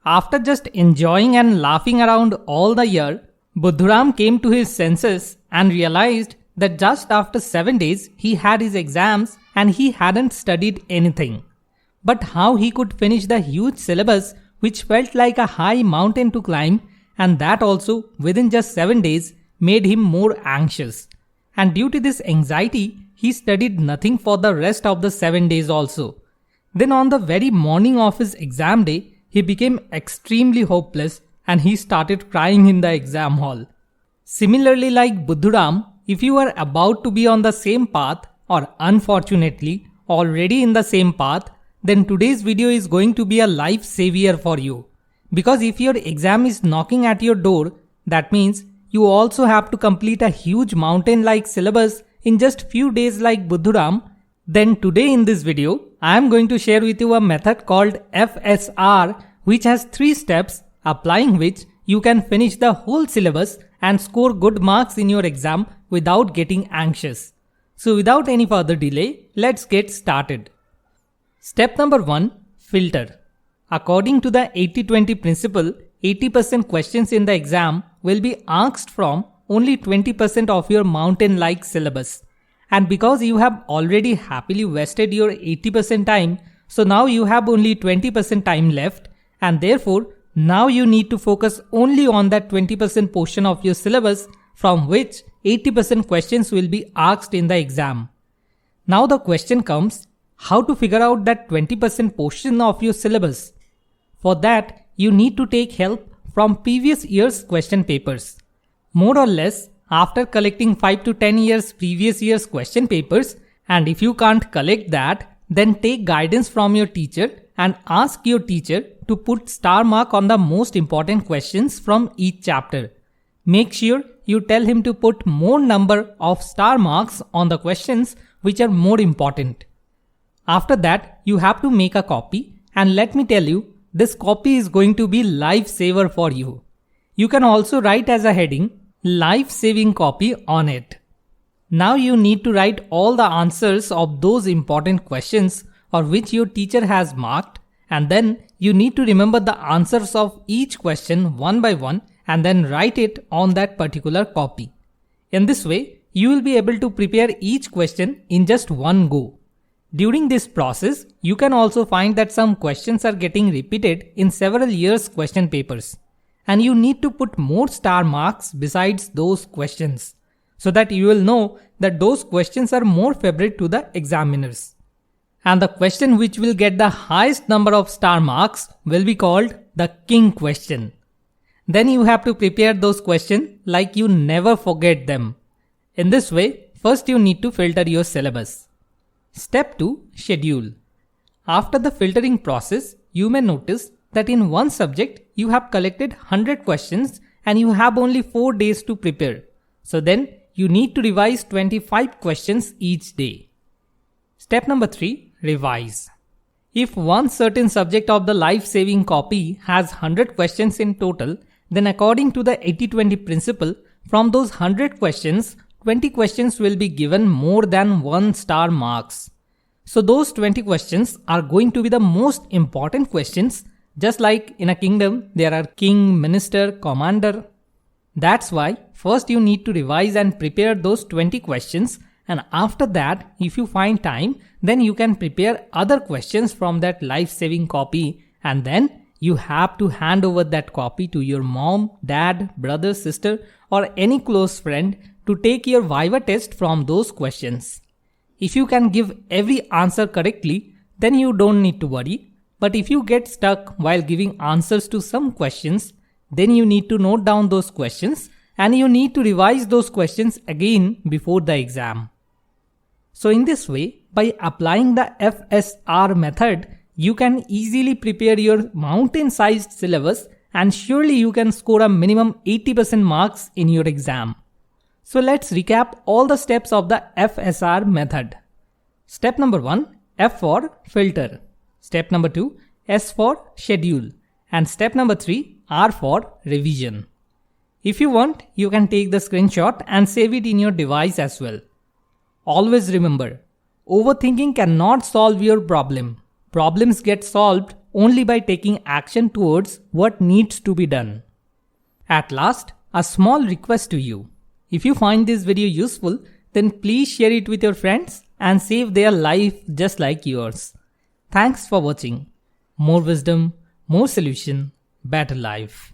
After just enjoying and laughing around all the year, Buddhuram came to his senses and realized that just after 7 days he had his exams and he hadn't studied anything. But how he could finish the huge syllabus which felt like a high mountain to climb, and that also within just 7 days, made him more anxious. And due to this anxiety, he studied nothing for the rest of the 7 days also. Then on the very morning of his exam day, he became extremely hopeless and he started crying in the exam hall. Similarly, like Buddhuram, if you are about to be on the same path or unfortunately already in the same path, then today's video is going to be a life savior for you. Because if your exam is knocking at your door, that means you also have to complete a huge mountain-like syllabus in just few days like Buddhuram. Then today in this video, I am going to share with you a method called FSR, which has 3 steps, applying which you can finish the whole syllabus and score good marks in your exam without getting anxious. So without any further delay, let's get started. Step number 1. Filter. According to the 80-20 principle, 80% questions in the exam will be asked from only 20% of your mountain-like syllabus. And because you have already happily wasted your 80% time, so now you have only 20% time left, and therefore now you need to focus only on that 20% portion of your syllabus from which 80% questions will be asked in the exam. Now the question comes, how to figure out that 20% portion of your syllabus? For that, you need to take help from previous year's question papers. More or less, after collecting 5 to 10 years previous year's question papers, and if you can't collect that, then take guidance from your teacher and ask your teacher to put star mark on the most important questions from each chapter. Make sure you tell him to put more number of star marks on the questions which are more important. After that, you have to make a copy, and let me tell you, this copy is going to be lifesaver for you. You can also write as a heading, life-saving copy on it. Now you need to write all the answers of those important questions or which your teacher has marked, and then you need to remember the answers of each question one by one and then write it on that particular copy. In this way, you will be able to prepare each question in just one go. During this process, you can also find that some questions are getting repeated in several years' question papers. And you need to put more star marks besides those questions, so that you will know that those questions are more favorite to the examiners. And the question which will get the highest number of star marks will be called the king question. Then you have to prepare those questions like you never forget them. In this way, first you need to filter your syllabus. Step 2. Schedule. After the filtering process, you may notice that in one subject you have collected 100 questions and you have only 4 days to prepare. So then you need to revise 25 questions each day. Step number 3. Revise. If one certain subject of the life-saving copy has 100 questions in total, then according to the 80-20 principle, from those 100 questions, 20 questions will be given more than 1 star marks. So those 20 questions are going to be the most important questions. Just like in a kingdom, there are king, minister, commander. That's why first you need to revise and prepare those 20 questions, and after that, if you find time, then you can prepare other questions from that life-saving copy, and then you have to hand over that copy to your mom, dad, brother, sister, or any close friend to take your Viva test from those questions. If you can give every answer correctly, then you don't need to worry. But if you get stuck while giving answers to some questions, then you need to note down those questions and you need to revise those questions again before the exam. So in this way, by applying the FSR method, you can easily prepare your mountain-sized syllabus and surely you can score a minimum 80% marks in your exam. So let's recap all the steps of the FSR method. Step number 1, F for filter. Step number 2, S for schedule. And step number 3, R for revision. If you want, you can take the screenshot and save it in your device as well. Always remember, overthinking cannot solve your problem. Problems get solved only by taking action towards what needs to be done. At last, a small request to you. If you find this video useful, then please share it with your friends and save their life just like yours. Thanks for watching. More wisdom, more solution, better life.